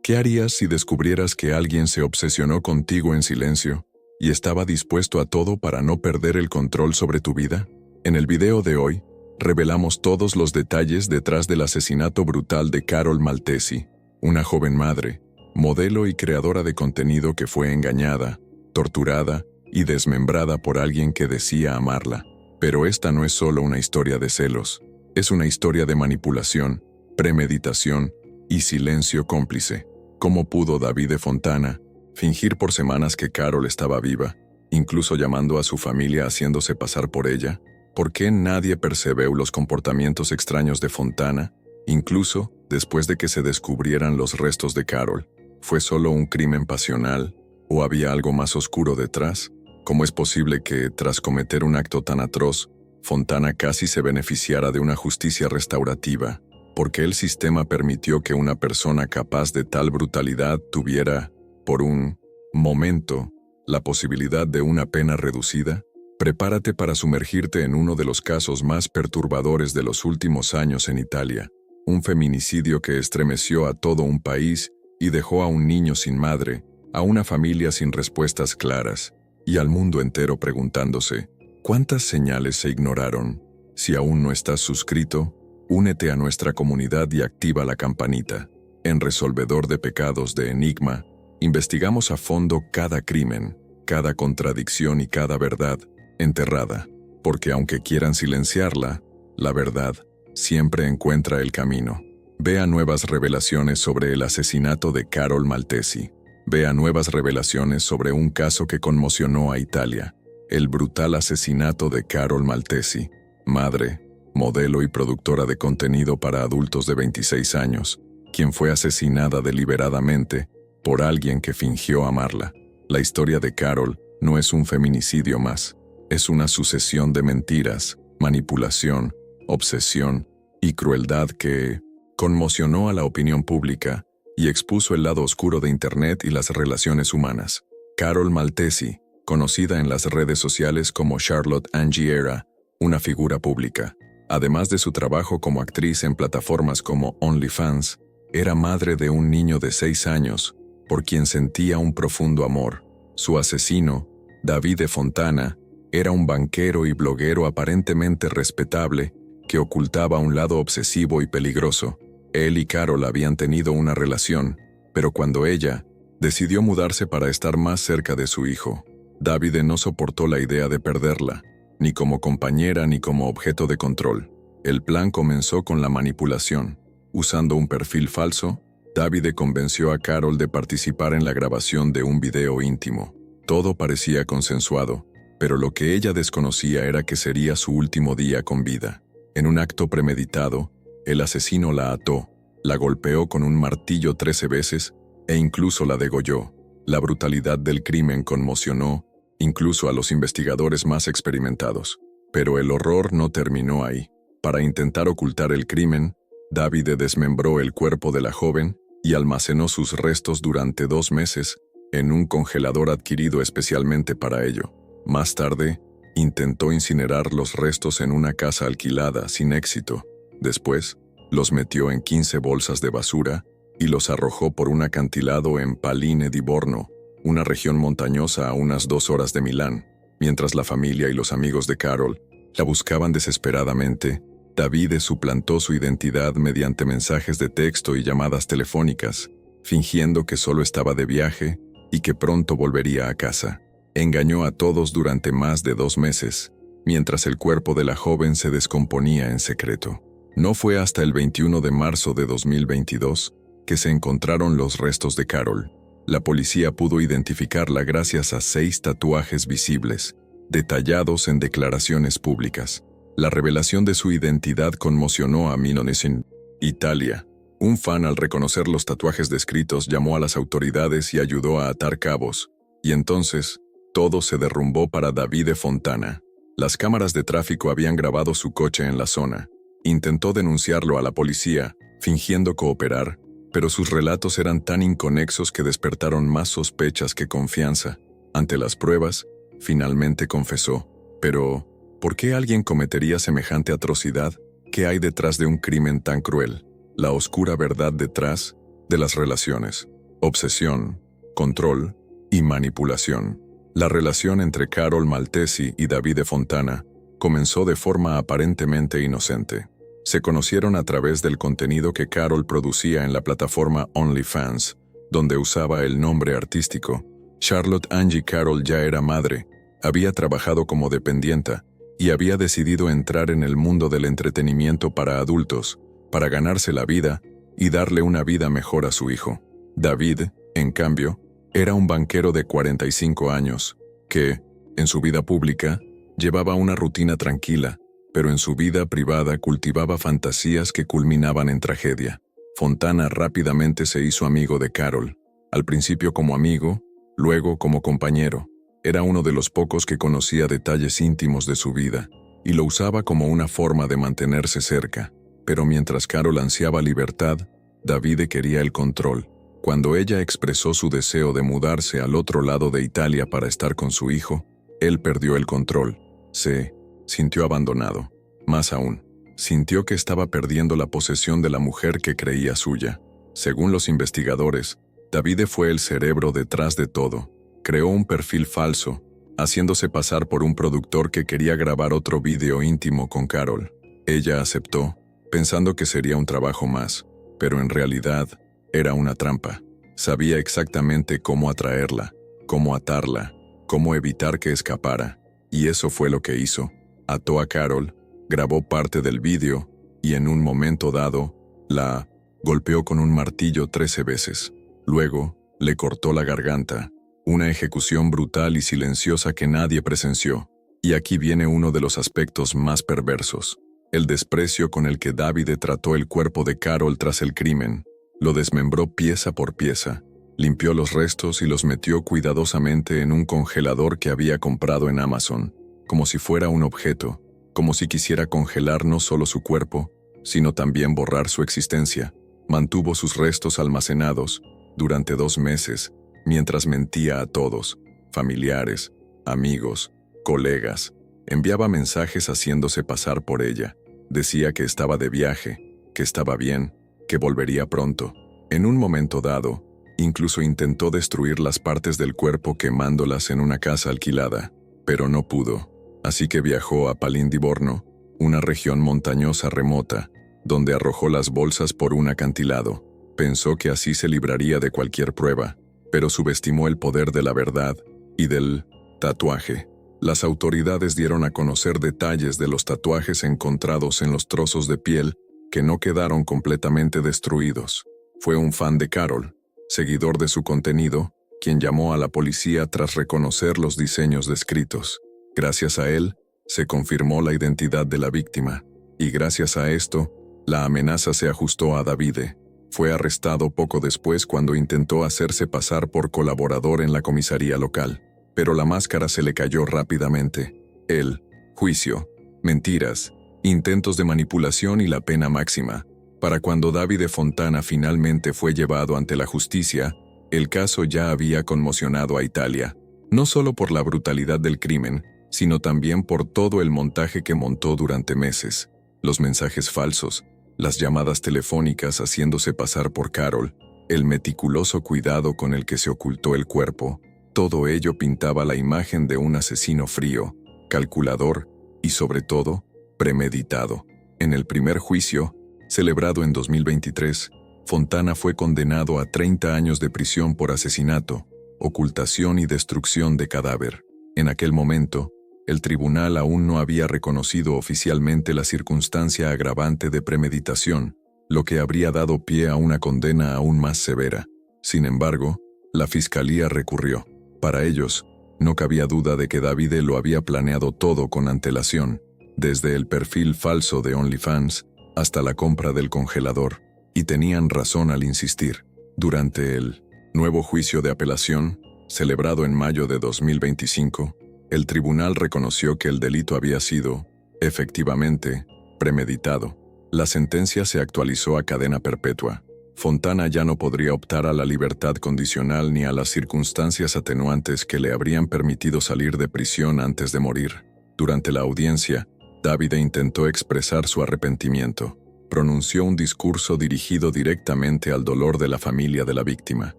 ¿Qué harías si descubrieras que alguien se obsesionó contigo en silencio y estaba dispuesto a todo para no perder el control sobre tu vida? En el video de hoy, revelamos todos los detalles detrás del asesinato brutal de Carol Maltesi, una joven madre, modelo y creadora de contenido que fue engañada, torturada y desmembrada por alguien que decía amarla. Pero esta no es solo una historia de celos, es una historia de manipulación, premeditación y silencio cómplice. ¿Cómo pudo Davide Fontana fingir por semanas que Carol estaba viva, incluso llamando a su familia haciéndose pasar por ella? ¿Por qué nadie percibió los comportamientos extraños de Fontana, incluso después de que se descubrieran los restos de Carol? ¿Fue solo un crimen pasional o había algo más oscuro detrás? ¿Cómo es posible que, tras cometer un acto tan atroz, Fontana casi se beneficiara de una justicia restaurativa? ¿Por qué el sistema permitió que una persona capaz de tal brutalidad tuviera, por un momento, la posibilidad de una pena reducida? Prepárate para sumergirte en uno de los casos más perturbadores de los últimos años en Italia, un feminicidio que estremeció a todo un país y dejó a un niño sin madre, a una familia sin respuestas claras, y al mundo entero preguntándose, ¿cuántas señales se ignoraron? Si aún no estás suscrito, únete a nuestra comunidad y activa la campanita. En Resolvedor de Pecados de Enigma, investigamos a fondo cada crimen, cada contradicción y cada verdad enterrada, porque aunque quieran silenciarla, la verdad siempre encuentra el camino. Vea nuevas revelaciones sobre el asesinato de Carol Maltesi. Vea nuevas revelaciones sobre un caso que conmocionó a Italia, el brutal asesinato de Carol Maltesi, madre, modelo y productora de contenido para adultos de 26 años, quien fue asesinada deliberadamente por alguien que fingió amarla. La historia de Carol no es un feminicidio más, es una sucesión de mentiras, manipulación, obsesión y crueldad que conmocionó a la opinión pública y expuso el lado oscuro de Internet y las relaciones humanas. Carol Maltesi, conocida en las redes sociales como Charlotte Angiera, una figura pública. Además de su trabajo como actriz en plataformas como OnlyFans, era madre de un niño de 6 años, por quien sentía un profundo amor. Su asesino, Davide Fontana, era un banquero y bloguero aparentemente respetable que ocultaba un lado obsesivo y peligroso. Él y Carol habían tenido una relación, pero cuando ella decidió mudarse para estar más cerca de su hijo, Davide no soportó la idea de perderla, ni como compañera ni como objeto de control. El plan comenzó con la manipulación. Usando un perfil falso, Davide convenció a Carol de participar en la grabación de un video íntimo. Todo parecía consensuado, pero lo que ella desconocía era que sería su último día con vida. En un acto premeditado, el asesino la ató, la golpeó con un martillo 13 veces e incluso la degolló. La brutalidad del crimen conmocionó incluso a los investigadores más experimentados. Pero el horror no terminó ahí. Para intentar ocultar el crimen, Davide desmembró el cuerpo de la joven y almacenó sus restos durante 2 meses en un congelador adquirido especialmente para ello. Más tarde, intentó incinerar los restos en una casa alquilada sin éxito. Después, los metió en 15 bolsas de basura y los arrojó por un acantilado en Palline di Borno, una región montañosa a unas 2 horas de Milán. Mientras la familia y los amigos de Carol la buscaban desesperadamente, Davide suplantó su identidad mediante mensajes de texto y llamadas telefónicas, fingiendo que solo estaba de viaje y que pronto volvería a casa. Engañó a todos durante más de 2 meses, mientras el cuerpo de la joven se descomponía en secreto. No fue hasta el 21 de marzo de 2022 que se encontraron los restos de Carol. La policía pudo identificarla gracias a 6 tatuajes visibles, detallados en declaraciones públicas. La revelación de su identidad conmocionó a millones en Italia. Un fan, al reconocer los tatuajes descritos, llamó a las autoridades y ayudó a atar cabos. Y entonces, todo se derrumbó para Davide Fontana. Las cámaras de tráfico habían grabado su coche en la zona. Intentó denunciarlo a la policía, fingiendo cooperar, pero sus relatos eran tan inconexos que despertaron más sospechas que confianza. Ante las pruebas, finalmente confesó. Pero, ¿por qué alguien cometería semejante atrocidad? ¿Qué hay detrás de un crimen tan cruel? La oscura verdad detrás de las relaciones, obsesión, control y manipulación. La relación entre Carol Maltesi y Davide Fontana comenzó de forma aparentemente inocente. Se conocieron a través del contenido que Carol producía en la plataforma OnlyFans, donde usaba el nombre artístico. Charlotte Angie Carol ya era madre, había trabajado como dependienta y había decidido entrar en el mundo del entretenimiento para adultos, para ganarse la vida y darle una vida mejor a su hijo. David, en cambio, era un banquero de 45 años, que, en su vida pública, llevaba una rutina tranquila, pero en su vida privada cultivaba fantasías que culminaban en tragedia. Fontana rápidamente se hizo amigo de Carol, al principio como amigo, luego como compañero. Era uno de los pocos que conocía detalles íntimos de su vida, y lo usaba como una forma de mantenerse cerca. Pero mientras Carol ansiaba libertad, Davide quería el control. Cuando ella expresó su deseo de mudarse al otro lado de Italia para estar con su hijo, él perdió el control. Se sintió abandonado. Más aún, sintió que estaba perdiendo la posesión de la mujer que creía suya. Según los investigadores, Davide fue el cerebro detrás de todo. Creó un perfil falso, haciéndose pasar por un productor que quería grabar otro video íntimo con Carol. Ella aceptó, pensando que sería un trabajo más, pero en realidad era una trampa. Sabía exactamente cómo atraerla, cómo atarla, cómo evitar que escapara, y eso fue lo que hizo. Ató a Carol, grabó parte del vídeo y en un momento dado, la golpeó con un martillo 13 veces. Luego, le cortó la garganta, una ejecución brutal y silenciosa que nadie presenció. Y aquí viene uno de los aspectos más perversos: el desprecio con el que Davide trató el cuerpo de Carol tras el crimen. Lo desmembró pieza por pieza, limpió los restos y los metió cuidadosamente en un congelador que había comprado en Amazon, como si fuera un objeto, como si quisiera congelar no solo su cuerpo, sino también borrar su existencia. Mantuvo sus restos almacenados durante 2 meses, mientras mentía a todos, familiares, amigos, colegas. Enviaba mensajes haciéndose pasar por ella. Decía que estaba de viaje, que estaba bien, que volvería pronto. En un momento dado, incluso intentó destruir las partes del cuerpo quemándolas en una casa alquilada, pero no pudo. Así que viajó a Palindiborno, una región montañosa remota, donde arrojó las bolsas por un acantilado. Pensó que así se libraría de cualquier prueba, pero subestimó el poder de la verdad y del tatuaje. Las autoridades dieron a conocer detalles de los tatuajes encontrados en los trozos de piel que no quedaron completamente destruidos. Fue un fan de Carol, seguidor de su contenido, quien llamó a la policía tras reconocer los diseños descritos. Gracias a él, se confirmó la identidad de la víctima, y gracias a esto, la amenaza se ajustó a Davide. Fue arrestado poco después cuando intentó hacerse pasar por colaborador en la comisaría local, pero la máscara se le cayó rápidamente. El juicio, mentiras, intentos de manipulación y la pena máxima. Para cuando Davide Fontana finalmente fue llevado ante la justicia, el caso ya había conmocionado a Italia, no solo por la brutalidad del crimen, sino también por todo el montaje que montó durante meses. Los mensajes falsos, las llamadas telefónicas haciéndose pasar por Carol, el meticuloso cuidado con el que se ocultó el cuerpo, todo ello pintaba la imagen de un asesino frío, calculador y, sobre todo, premeditado. En el primer juicio, celebrado en 2023, Fontana fue condenado a 30 años de prisión por asesinato, ocultación y destrucción de cadáver. En aquel momento, el tribunal aún no había reconocido oficialmente la circunstancia agravante de premeditación, lo que habría dado pie a una condena aún más severa. Sin embargo, la fiscalía recurrió. Para ellos, no cabía duda de que Davide lo había planeado todo con antelación, desde el perfil falso de OnlyFans hasta la compra del congelador, y tenían razón al insistir. Durante el nuevo juicio de apelación, celebrado en mayo de 2025, el tribunal reconoció que el delito había sido, efectivamente, premeditado. La sentencia se actualizó a cadena perpetua. Fontana ya no podría optar a la libertad condicional ni a las circunstancias atenuantes que le habrían permitido salir de prisión antes de morir. Durante la audiencia, Davide intentó expresar su arrepentimiento. pronunció un discurso dirigido directamente al dolor de la familia de la víctima.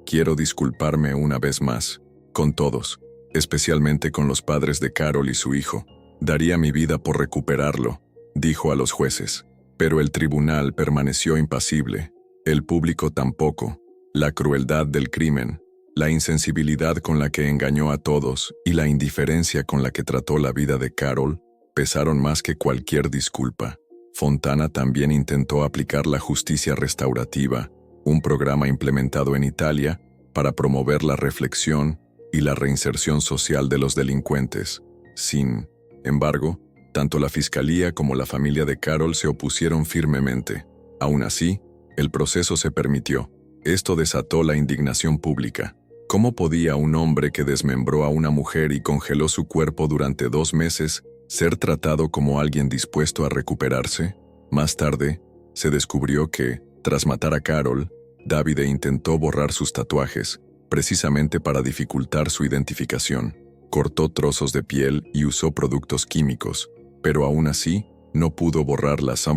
Quiero disculparme una vez más, con todos, especialmente con los padres de Carol y su hijo. Daría mi vida por recuperarlo, dijo a los jueces. Pero el tribunal permaneció impasible, el público tampoco. La crueldad del crimen, la insensibilidad con la que engañó a todos y la indiferencia con la que trató la vida de Carol pesaron más que cualquier disculpa. Fontana también intentó aplicar la justicia restaurativa, un programa implementado en Italia para promover la reflexión y la reinserción social de los delincuentes. Sin embargo, tanto la fiscalía como la familia de Carol se opusieron firmemente. Aún así, el proceso se permitió. Esto desató la indignación pública. ¿Cómo podía un hombre que desmembró a una mujer y congeló su cuerpo durante 2 meses ser tratado como alguien dispuesto a recuperarse? Más tarde, se descubrió que, tras matar a Carol, Davide intentó borrar sus tatuajes, precisamente para dificultar su identificación. Cortó trozos de piel y usó productos químicos, pero aún así, no pudo borrar las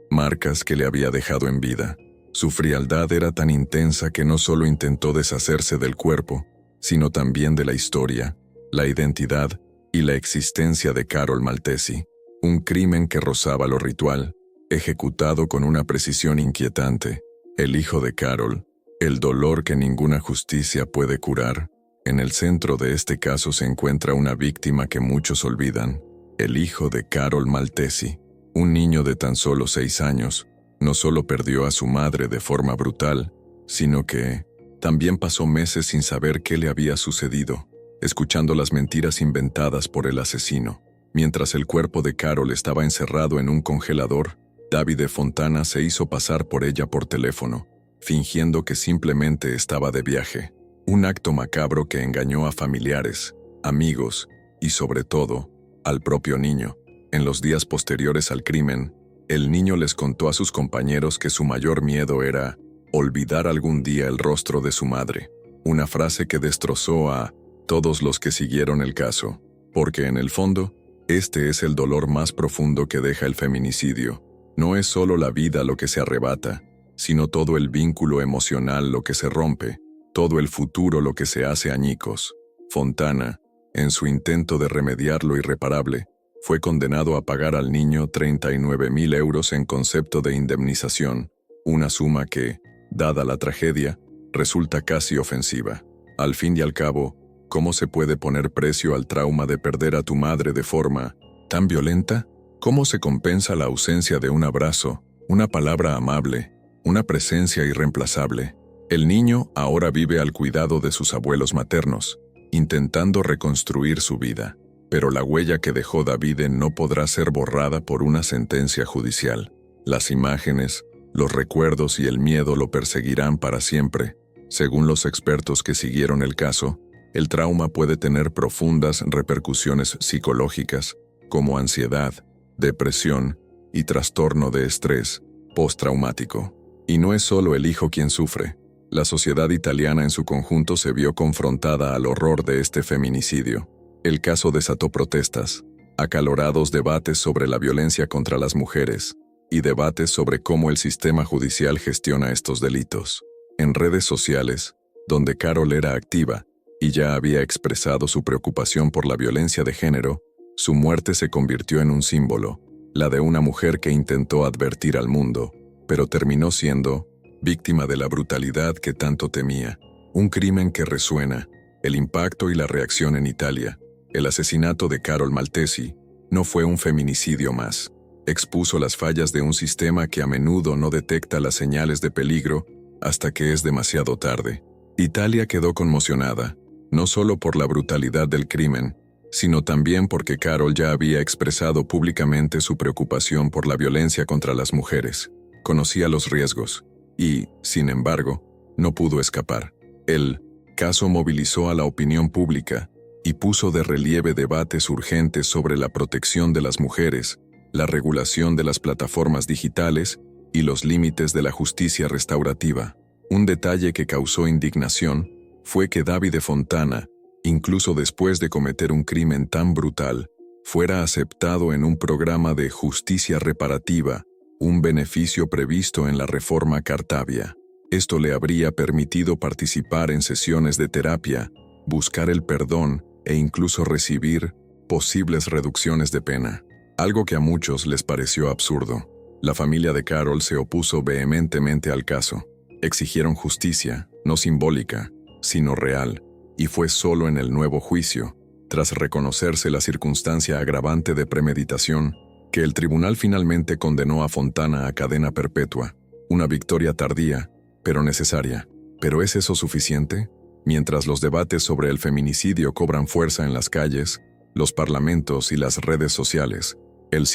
marcas que le había dejado en vida. Su frialdad era tan intensa que no solo intentó deshacerse del cuerpo, sino también de la historia, la identidad y la existencia de Carol Maltesi. Un crimen que rozaba lo ritual, ejecutado con una precisión inquietante. El hijo de Carol, el dolor que ninguna justicia puede curar. En el centro de este caso se encuentra una víctima que muchos olvidan, el hijo de Carol Maltesi. Un niño de tan solo 6 años, no solo perdió a su madre de forma brutal, sino que también pasó meses sin saber qué le había sucedido, escuchando las mentiras inventadas por el asesino. Mientras el cuerpo de Carol estaba encerrado en un congelador, Davide Fontana se hizo pasar por ella por teléfono, fingiendo que simplemente estaba de viaje. Un acto macabro que engañó a familiares, amigos y, sobre todo, al propio niño. En los días posteriores al crimen, el niño les contó a sus compañeros que su mayor miedo era olvidar algún día el rostro de su madre, una frase que destrozó a todos los que siguieron el caso, porque en el fondo, este es el dolor más profundo que deja el feminicidio. No es solo la vida lo que se arrebata, sino todo el vínculo emocional lo que se rompe, todo el futuro lo que se hace añicos. Fontana, en su intento de remediar lo irreparable, fue condenado a pagar al niño 39.000 euros en concepto de indemnización, una suma que, dada la tragedia, resulta casi ofensiva. Al fin y al cabo, ¿cómo se puede poner precio al trauma de perder a tu madre de forma tan violenta? ¿Cómo se compensa la ausencia de un abrazo, una palabra amable, una presencia irreemplazable? El niño ahora vive al cuidado de sus abuelos maternos, intentando reconstruir su vida. Pero la huella que dejó Davide no podrá ser borrada por una sentencia judicial. Las imágenes, los recuerdos y el miedo lo perseguirán para siempre. Según los expertos que siguieron el caso, el trauma puede tener profundas repercusiones psicológicas, como ansiedad, depresión y trastorno de estrés postraumático. Y no es solo el hijo quien sufre. La sociedad italiana en su conjunto se vio confrontada al horror de este feminicidio. El caso desató protestas, acalorados debates sobre la violencia contra las mujeres y debates sobre cómo el sistema judicial gestiona estos delitos. En redes sociales, donde Carol era activa y ya había expresado su preocupación por la violencia de género, su muerte se convirtió en un símbolo, la de una mujer que intentó advertir al mundo, pero terminó siendo víctima de la brutalidad que tanto temía. Un crimen que resuena, el impacto y la reacción en Italia. El asesinato de Carol Maltesi no fue un feminicidio más. Expuso las fallas de un sistema que a menudo no detecta las señales de peligro hasta que es demasiado tarde. Italia quedó conmocionada, no solo por la brutalidad del crimen, sino también porque Carol ya había expresado públicamente su preocupación por la violencia contra las mujeres. Conocía los riesgos y, sin embargo, no pudo escapar. El caso movilizó a la opinión pública y puso de relieve debates urgentes sobre la protección de las mujeres, la regulación de las plataformas digitales y los límites de la justicia restaurativa. Un detalle que causó indignación fue que Davide Fontana, incluso después de cometer un crimen tan brutal, fuera aceptado en un programa de justicia reparativa un beneficio previsto en la reforma Cartabia. Esto le habría permitido participar en sesiones de terapia, buscar el perdón e incluso recibir posibles reducciones de pena. Algo que a muchos les pareció absurdo. La familia de Carol se opuso vehementemente al caso. Exigieron justicia, no simbólica, sino real, y fue solo en el nuevo juicio, tras reconocerse la circunstancia agravante de premeditación, que el tribunal finalmente condenó a Fontana a cadena perpetua. Una victoria tardía, pero necesaria. ¿Pero es eso suficiente? Mientras los debates sobre el feminicidio cobran fuerza en las calles, los parlamentos y las redes sociales, el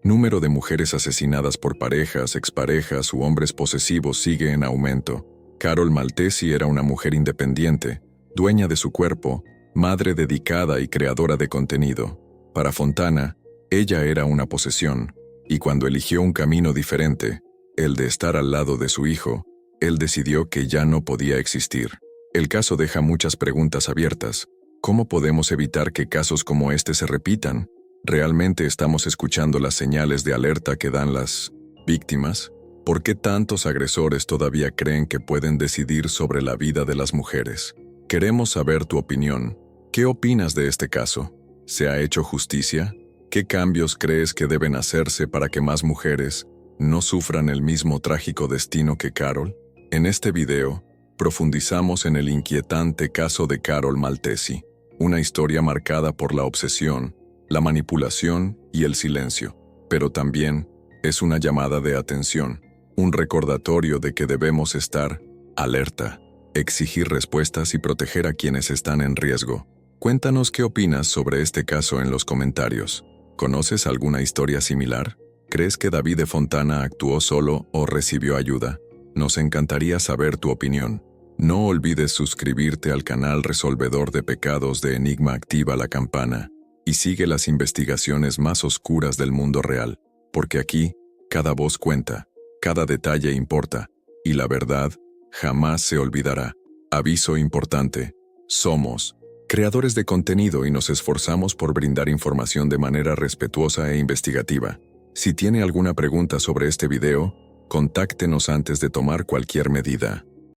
número de mujeres asesinadas por parejas, exparejas u hombres posesivos sigue en aumento. Carol Maltesi era una mujer independiente, dueña de su cuerpo, madre dedicada y creadora de contenido. Para Fontana, ella era una posesión, y cuando eligió un camino diferente, el de estar al lado de su hijo, él decidió que ya no podía existir. El caso deja muchas preguntas abiertas. ¿Cómo podemos evitar que casos como este se repitan? ¿Realmente estamos escuchando las señales de alerta que dan las víctimas? ¿Por qué tantos agresores todavía creen que pueden decidir sobre la vida de las mujeres? Queremos saber tu opinión. ¿Qué opinas de este caso? ¿Se ha hecho justicia? ¿Qué cambios crees que deben hacerse para que más mujeres no sufran el mismo trágico destino que Carol? En este video, profundizamos en el inquietante caso de Carol Maltesi, una historia marcada por la obsesión, la manipulación y el silencio, pero también es una llamada de atención, un recordatorio de que debemos estar alerta, exigir respuestas y proteger a quienes están en riesgo. Cuéntanos qué opinas sobre este caso en los comentarios. ¿Conoces alguna historia similar? ¿Crees que David de Fontana actuó solo o recibió ayuda? Nos encantaría saber tu opinión. No olvides suscribirte al canal Resolvedor de Pecados de Enigma, activa la campana y sigue las investigaciones más oscuras del mundo real, porque aquí, cada voz cuenta, cada detalle importa, y la verdad jamás se olvidará. Aviso importante: somos creadores de contenido y nos esforzamos por brindar información de manera respetuosa e investigativa. Si tiene alguna pregunta sobre este video, contáctenos antes de tomar cualquier medida.